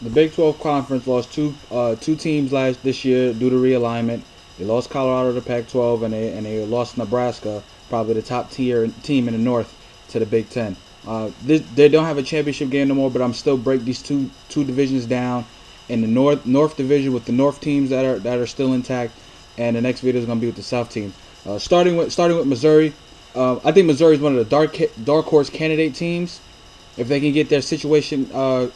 The Big 12 Conference lost two teams this year due to realignment. They lost Colorado to Pac-12, and they lost Nebraska, probably the top tier team in the North, to the Big Ten. They don't have a championship game no more, but I'm still break these two divisions down. In the North division with the North teams that are still intact, and the next video is going to be with the South teams. Starting with Missouri, I think Missouri is one of the dark horse candidate teams. If they can get their situation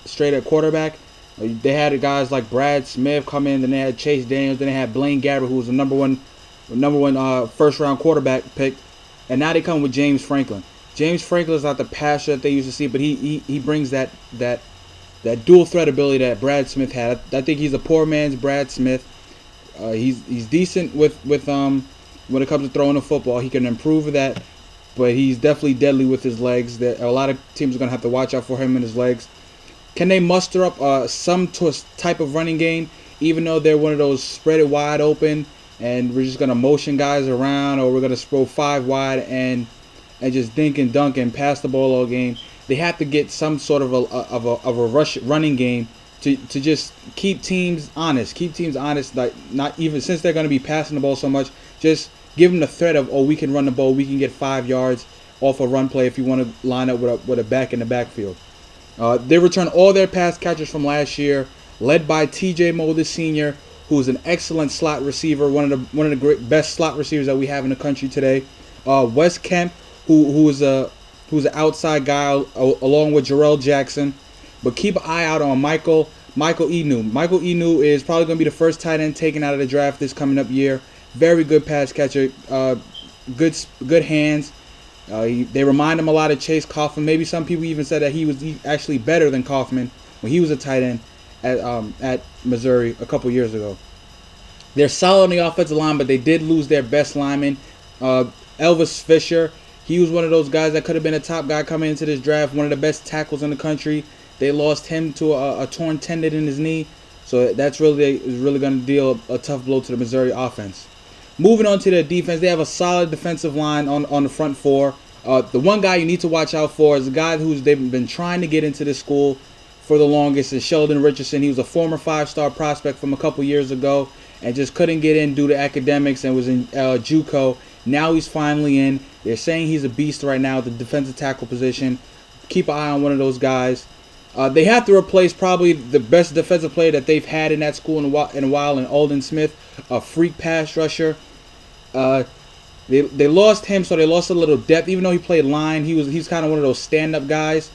straight at quarterback, they had guys like Brad Smith come in, then they had Chase Daniels, then they had Blaine Gabbert, who was the number one first round quarterback pick, and now they come with James Franklin. James Franklin is not the passer that they used to see, but he brings that dual threat ability that Brad Smith had. I think he's a poor man's Brad Smith. He's decent with when it comes to throwing the football. He can improve that, but he's definitely deadly with his legs. That a lot of teams are gonna have to watch out for him and his legs. Can they muster up some type of running game, even though they're one of those spread it wide open and we're just gonna motion guys around, or we're gonna throw five wide and just dink and dunk and pass the ball all game? They have to get some sort of a running game to just keep teams honest. Like, not even since they're going to be passing the ball so much, just give them the threat of, we can run the ball, we can get 5 yards off a run play if you want to line up with a back in the backfield. They return all their pass catchers from last year, led by T.J Moe, the senior, who is an excellent slot receiver, one of the best slot receivers that we have in the country today. Wes Kemp, who's an outside guy along with Jarrell Jackson. But keep an eye out on Michael Inu. Michael Inu is probably going to be the first tight end taken out of the draft this coming up year. Very good pass catcher, good hands. They remind him a lot of Chase Kaufman. Maybe some people even said that he was actually better than Kaufman when he was a tight end at Missouri a couple years ago. They're solid on the offensive line, but they did lose their best lineman, Elvis Fisher. He was one of those guys that could have been a top guy coming into this draft, one of the best tackles in the country. They lost him to a torn tendon in his knee, so that's really going to deal a tough blow to the Missouri offense. Moving on to their defense, they have a solid defensive line on the front four. The one guy you need to watch out for is a guy they've been trying to get into this school for the longest, is Sheldon Richardson. He was a former 5-star prospect from a couple years ago and just couldn't get in due to academics and was in JUCO. Now he's finally in. They're saying he's a beast right now at the defensive tackle position. Keep an eye on one of those guys. They have to replace probably the best defensive player that they've had in that school in a while, in Alden Smith, a freak pass rusher. They lost him, so they lost a little depth. Even though he played line, he's kind of one of those stand-up guys.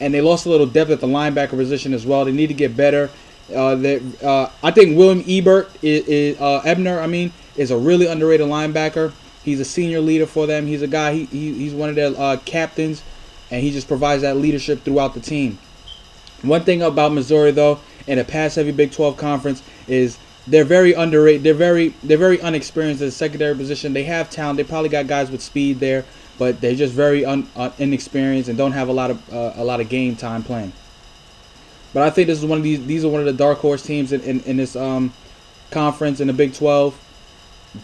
And they lost a little depth at the linebacker position as well. They need to get better. I think William Ebner is a really underrated linebacker. He's a senior leader for them. He's a guy. He's one of their captains, and he just provides that leadership throughout the team. One thing about Missouri, though, in a pass-heavy Big 12 conference, is they're very underrated. They're very unexperienced at the secondary position. They have talent. They probably got guys with speed there, but they're just very inexperienced and don't have a lot of game time playing. But I think this is these are one of the dark horse teams in this conference in the Big 12.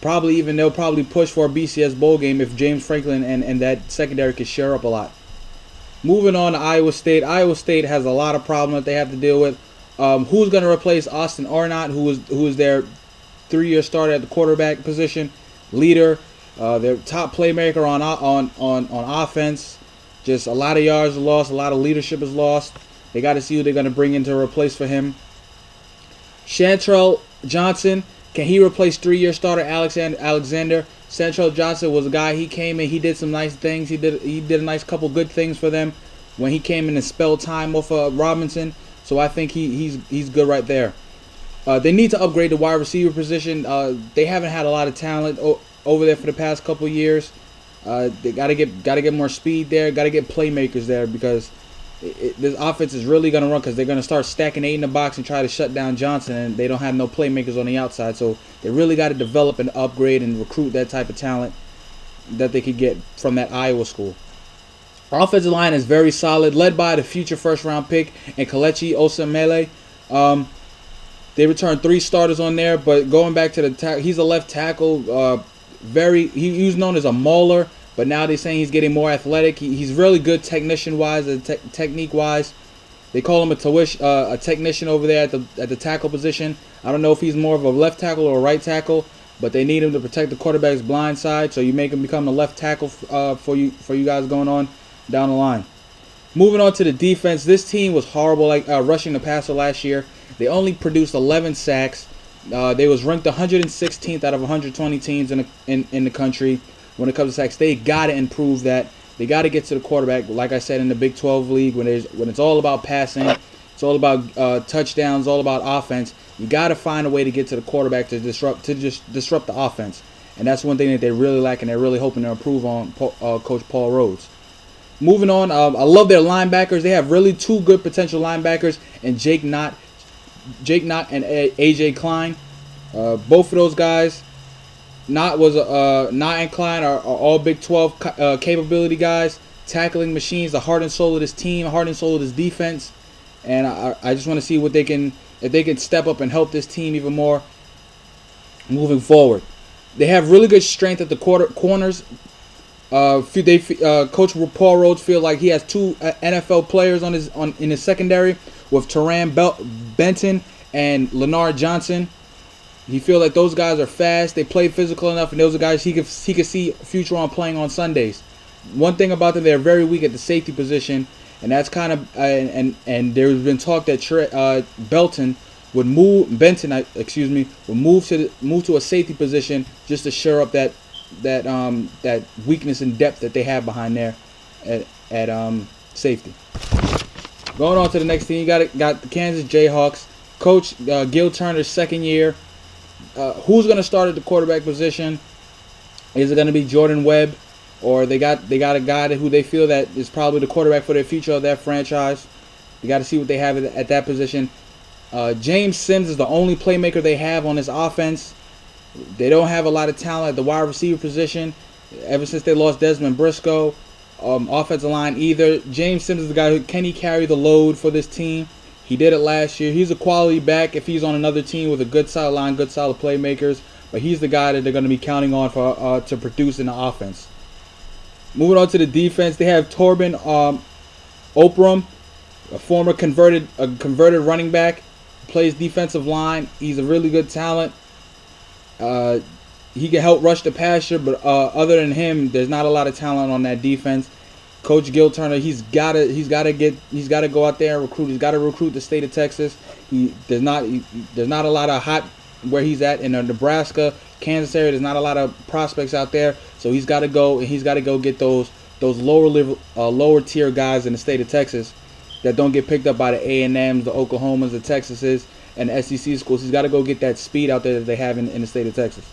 They'll probably push for a BCS bowl game if James Franklin and that secondary could share up a lot. Moving on to Iowa State. Iowa State has a lot of problems that they have to deal with. Who's going to replace Austin Arnott, who is their 3-year starter at the quarterback position, leader, their top playmaker on offense. Just a lot of yards are lost, a lot of leadership is lost. They got to see who they're going to bring in to replace for him. Chantrell Johnson, can he replace 3-year starter Alexander? Chantrell Johnson was a guy, he came in, he did some nice things. He did a nice couple good things for them when he came in and spelled time off Robinson. So I think he's good right there. They need to upgrade the wide receiver position. They haven't had a lot of talent over there for the past couple years. They gotta get more speed there. Gotta get playmakers there, because this offense is really gonna run, because they're gonna start stacking 8 in the box and try to shut down Johnson, and they don't have no playmakers on the outside. So they really got to develop and upgrade and recruit that type of talent that they could get from that Iowa school. Offensive line is very solid, led by the future first-round pick and Kelechi Osemele. They returned 3 starters on there, but going back to he's a left tackle. He was known as a mauler, but now they're saying he's getting more athletic. He's really good technician-wise and technique-wise. They call him a technician over there at the tackle position. I don't know if he's more of a left tackle or a right tackle, but they need him to protect the quarterback's blind side. So you make him become the left tackle for you guys going on down the line. Moving on to the defense, this team was horrible rushing the passer last year. They only produced 11 sacks. They was ranked 116th out of 120 teams in the country when it comes to sacks. They got to improve that. They got to get to the quarterback. Like I said, in the Big 12 league, when it's all about passing, it's all about touchdowns, all about offense. You got to find a way to get to the quarterback to disrupt the offense. And that's one thing that they really lack, and they're really hoping to improve on Coach Paul Rhodes. Moving on, I love their linebackers. They have really two good potential linebackers, and Jake Knott and AJ Klein. Both of those guys, Knott and Klein are all Big 12 capability guys, tackling machines, the heart and soul of this team, heart and soul of this defense. And I just want to see if they can step up and help this team even more moving forward. They have really good strength at the corners. Coach Paul Rhodes feel like he has two NFL players in his secondary with Teran Benton and Leonard Johnson. He feel like those guys are fast. They play physical enough, and those are guys he could see future on playing on Sundays. One thing about them, they're very weak at the safety position, and that's kind of and there's been talk that Benton would move to a safety position just to shore up that weakness and depth that they have behind there at safety. Going on to the next team, you got the Kansas Jayhawks. Coach Gil Turner's second year. Who's going to start at the quarterback position? Is it going to be Jordan Webb, or they got a guy who they feel that is probably the quarterback for the future of that franchise? You got to see what they have at that position. James Sims is the only playmaker they have on this offense. They don't have a lot of talent at the wide receiver position. Ever since they lost Desmond Briscoe, offensive line either. James Sims is the guy who can he carry the load for this team. He did it last year. He's a quality back if he's on another team with a good solid line, good solid playmakers. But he's the guy that they're going to be counting on for to produce in the offense. Moving on to the defense, they have Torben Oprum, a former converted running back, plays defensive line. He's a really good talent. He can help rush the passer, but other than him, there's not a lot of talent on that defense. Coach Gil Turner, he's got to go out there and recruit. He's got to recruit the state of Texas. There's not a lot of hot where he's at in Nebraska, Kansas area. There's not a lot of prospects out there, so he's got to go get those lower tier guys in the state of Texas that don't get picked up by the A&Ms, the Oklahomas, the Texases, and the SEC schools. He's got to go get that speed out there that they have in the state of Texas.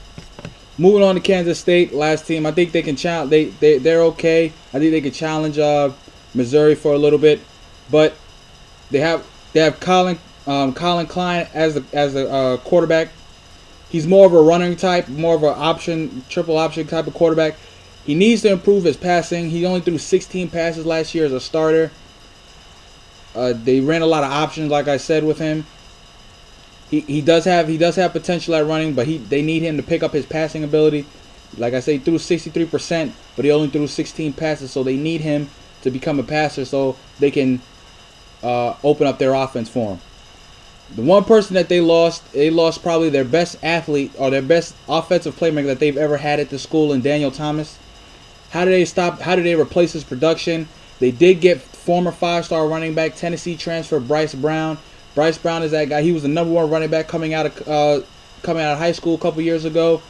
Moving on to Kansas State, last team. I think they can challenge. They're okay. I think they can challenge Missouri for a little bit, but they have Colin Klein as a quarterback. He's more of a running type, more of an triple option type of quarterback. He needs to improve his passing. He only threw 16 passes last year as a starter. They ran a lot of options, like I said, with him. He does have potential at running, but they need him to pick up his passing ability. Like I say, he threw 63%, but he only threw 16 passes, so they need him to become a passer so they can open up their offense for him. The one person that they lost probably their best athlete or their best offensive playmaker that they've ever had at the school in Daniel Thomas. How did they replace his production? They did get former 5-star running back Tennessee transfer Bryce Brown. Bryce Brown is that guy. He was the number one running back coming out of high school a couple years ago.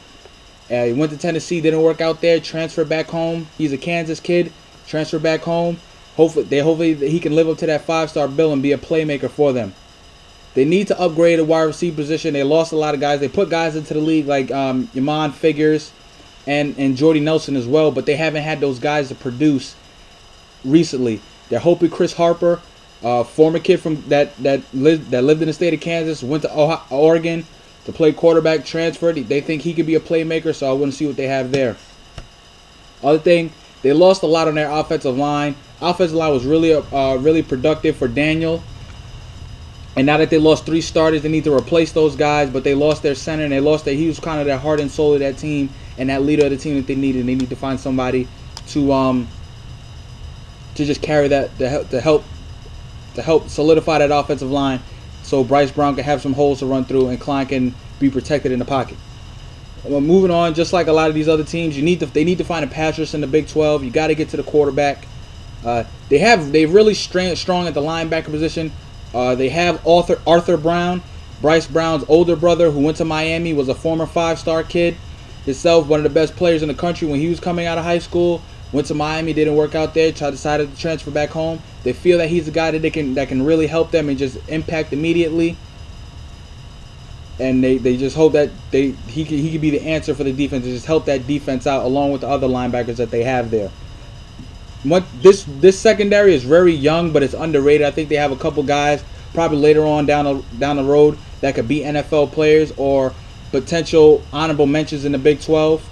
He went to Tennessee, didn't work out there, transferred back home. He's a Kansas kid, transferred back home. Hopefully he can live up to that 5-star bill and be a playmaker for them. They need to upgrade the wide receiver position. They lost a lot of guys. They put guys into the league like Yamon Figures and Jordy Nelson as well, but they haven't had those guys to produce recently. They're hoping Chris Harper, former kid from that lived in the state of Kansas, went to Oregon to play quarterback, transferred. They think he could be a playmaker, so I want to see what they have there. Other thing, they lost a lot on their offensive line. Offensive line was really productive for Daniel. And now that they lost 3 starters, they need to replace those guys. But they lost their center, and he was kind of their heart and soul of that team and that leader of the team that they needed. And they need to find somebody to just carry that to to help solidify that offensive line, so Bryce Brown can have some holes to run through and Klein can be protected in the pocket. Moving on, just like a lot of these other teams, they need to find a pass rush in the Big 12. You got to get to the quarterback. They're really strong at the linebacker position. They have Arthur Brown, Bryce Brown's older brother, who went to Miami, was a former 5-star kid. Himself, one of the best players in the country when he was coming out of high school. Went to Miami, didn't work out there. Decided to transfer back home. They feel that he's a guy that can really help them and just impact immediately. And they just hope that he could be the answer for the defense to just help that defense out along with the other linebackers that they have there. This secondary is very young, but it's underrated. I think they have a couple guys probably later on down the road that could be NFL players or potential honorable mentions in the Big 12.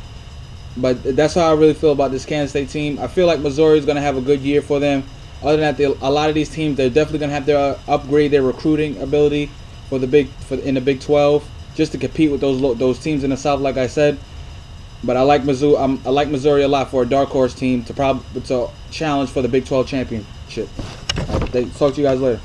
But that's how I really feel about this Kansas State team. I feel like Missouri is going to have a good year for them. Other than that, a lot of these teams, they're definitely going to have to upgrade their recruiting ability in the Big 12 just to compete with those teams in the South, like I said. But I like Mizzou. I like Missouri a lot for a dark horse team to challenge for the Big 12 championship. Talk to you guys later.